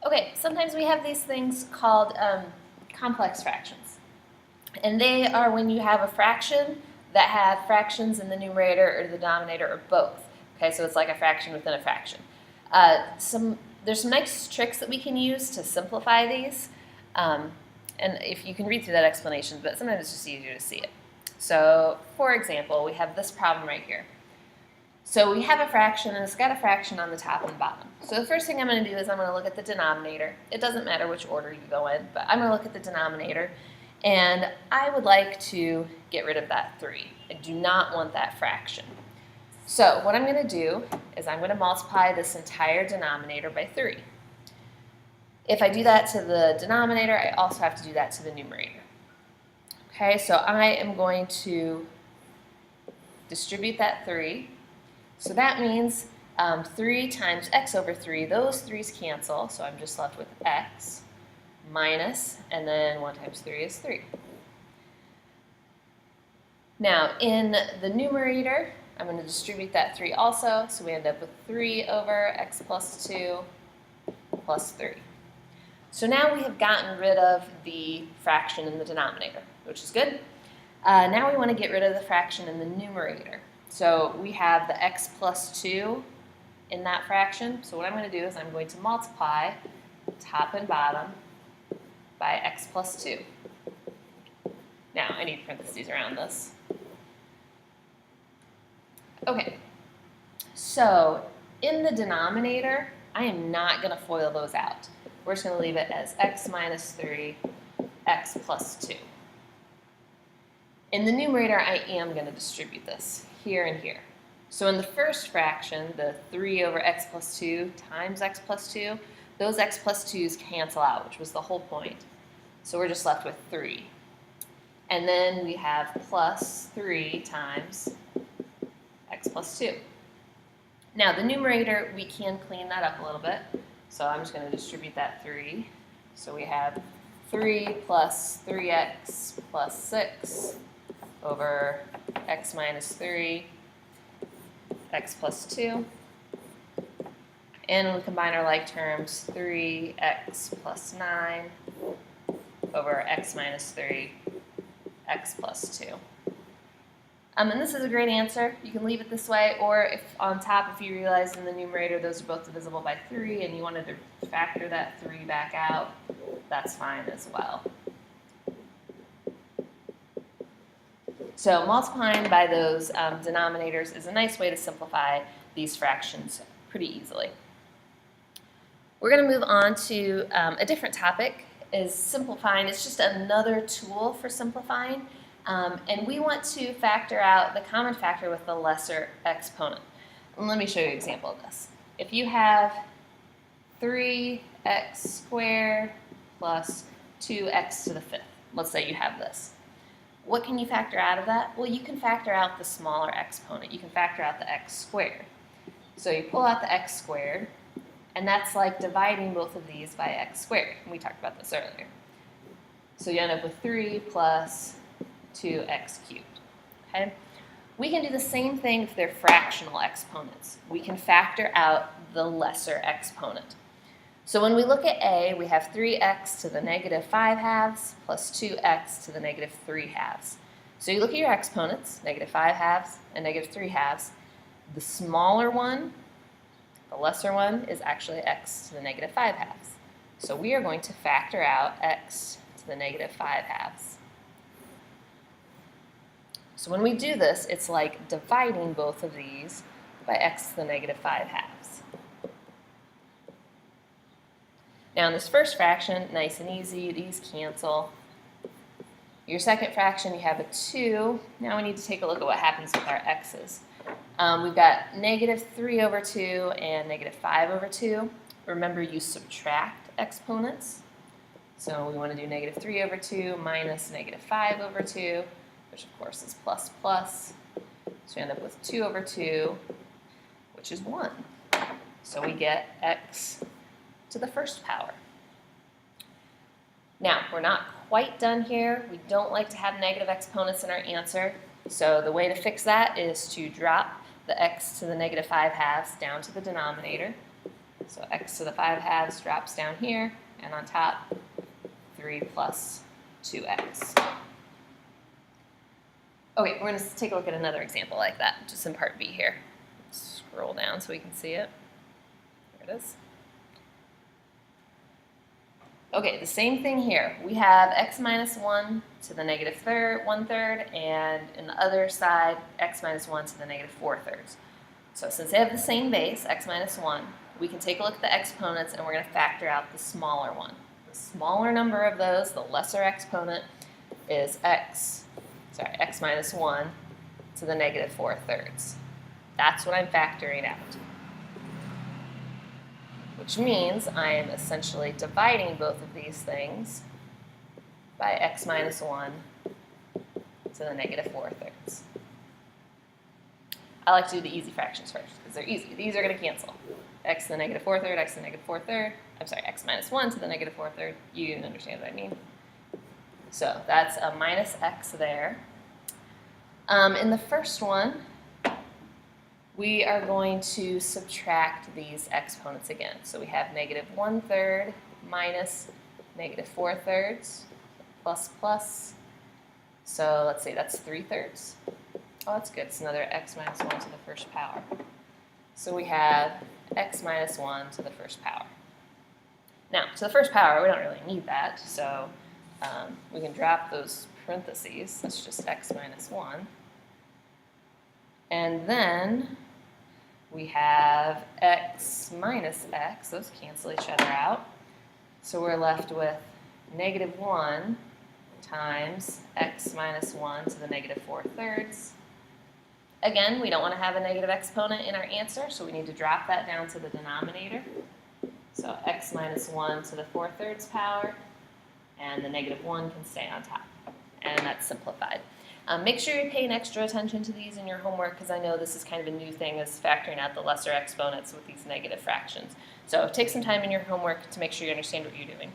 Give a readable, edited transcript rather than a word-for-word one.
Okay, sometimes we have these things called complex fractions. And they are when you have a fraction that have fractions in the numerator or the denominator or both. Okay, so it's like a fraction within a fraction. There's some nice tricks that we can use to simplify these. And if you can read through that explanation, but sometimes it's just easier to see it. So, for example, we have this problem right here. So we have a fraction, and it's got a fraction on the top and bottom. So the first thing I'm going to do is I'm going to look at the denominator. It doesn't matter which order you go in, but I'm going to look at the denominator, and I would like to get rid of that 3. I do not want that fraction. So what I'm going to do is I'm going to multiply this entire denominator by 3. If I do that to the denominator, I also have to do that to the numerator. Okay, so I am going to distribute that 3. So that means 3 times x over 3, those 3's cancel, so I'm just left with x minus, and then 1 times 3 is 3. Now, in the numerator, I'm going to distribute that 3 also, so we end up with 3 over x plus 2 plus 3. So now we have gotten rid of the fraction in the denominator, which is good. Now we want to get rid of the fraction in the numerator. So we have the x plus 2 in that fraction. So what I'm going to do is I'm going to multiply top and bottom by x plus 2. Now, I need parentheses around this. Okay, so in the denominator, I am not going to FOIL those out. We're just going to leave it as x minus 3, x plus 2. In the numerator, I am going to distribute this here and here. So in the first fraction, the 3 over x plus 2 times x plus 2, those x plus 2's cancel out, which was the whole point. So we're just left with 3. And then we have plus 3 times x plus 2. Now the numerator, we can clean that up a little bit. So I'm just going to distribute that 3. So we have 3 plus 3x plus 6 over x minus 3, x plus 2. And we combine our like terms, 3x plus 9 over x minus 3, x plus 2. And this is a great answer. You can leave it this way, or if on top, if you realize in the numerator those are both divisible by 3 and you wanted to factor that 3 back out, that's fine as well. So multiplying by those denominators is a nice way to simplify these fractions pretty easily. We're going to move on to a different topic, is simplifying. It's just another tool for simplifying. And we want to factor out the common factor with the lesser exponent. And let me show you an example of this. If you have 3x squared plus 2x to the 5th, let's say you have this. What can you factor out of that? Well, you can factor out the smaller exponent. You can factor out the x squared. So you pull out the x squared, and that's like dividing both of these by x squared. We talked about this earlier. So you end up with 3 plus 2x cubed. Okay? We can do the same thing if they're fractional exponents. We can factor out the lesser exponent. So when we look at A, we have 3x to the negative 5 halves plus 2x to the negative 3 halves. So you look at your exponents, negative 5 halves and negative 3 halves. The smaller one, the lesser one, is actually x to the negative 5 halves. So we are going to factor out x to the negative 5 halves. So when we do this, it's like dividing both of these by x to the negative 5 halves. Now in this first fraction, nice and easy, these cancel. Your second fraction, you have a 2. Now we need to take a look at what happens with our x's. We've got negative 3 over 2 and negative 5 over 2. Remember, you subtract exponents. So we want to do negative 3 over 2 minus negative 5 over 2, which of course is plus plus. So we end up with 2 over 2, which is 1. So we get x to the first power. Now, we're not quite done here. We don't like to have negative exponents in our answer. So the way to fix that is to drop the x to the negative 5 halves down to the denominator. So x to the 5 halves drops down here, and on top, 3 plus 2x. Okay, we're going to take a look at another example like that, just in part B here. Scroll down so we can see it. There it is. Okay, the same thing here. We have x minus 1 to the negative 1/3, and in the other side, x minus 1 to the negative 4/3. So since they have the same base, x minus 1, we can take a look at the exponents, and we're going to factor out the smaller one. The smaller number of those, the lesser exponent, is x minus 1 to the negative 4/3. That's what I'm factoring out. Which means I am essentially dividing both of these things by x minus 1 to the negative 4/3. I like to do the easy fractions first because they're easy. These are going to cancel. X to the negative 4/3, x to the negative 4/3. I'm sorry, x minus 1 to the negative 4/3. You understand what I mean. So that's a minus x there. In the first one, we are going to subtract these exponents again. So we have negative 1/3 minus negative 4/3 plus plus. So let's say that's 3/3. Oh, that's good. It's another x minus 1 to the first power. So we have x minus 1 to the first power. Now, to the first power, we don't really need that, so we can drop those parentheses. That's just x minus 1. And then we have x minus x. Those cancel each other out. So we're left with negative 1 times x minus 1 to the negative 4/3. Again, we don't want to have a negative exponent in our answer, so we need to drop that down to the denominator. So x minus 1 to the 4/3 power, and the negative 1 can stay on top. And that's simplified. Make sure you're paying extra attention to these in your homework because I know this is kind of a new thing, is factoring out the lesser exponents with these negative fractions. So take some time in your homework to make sure you understand what you're doing.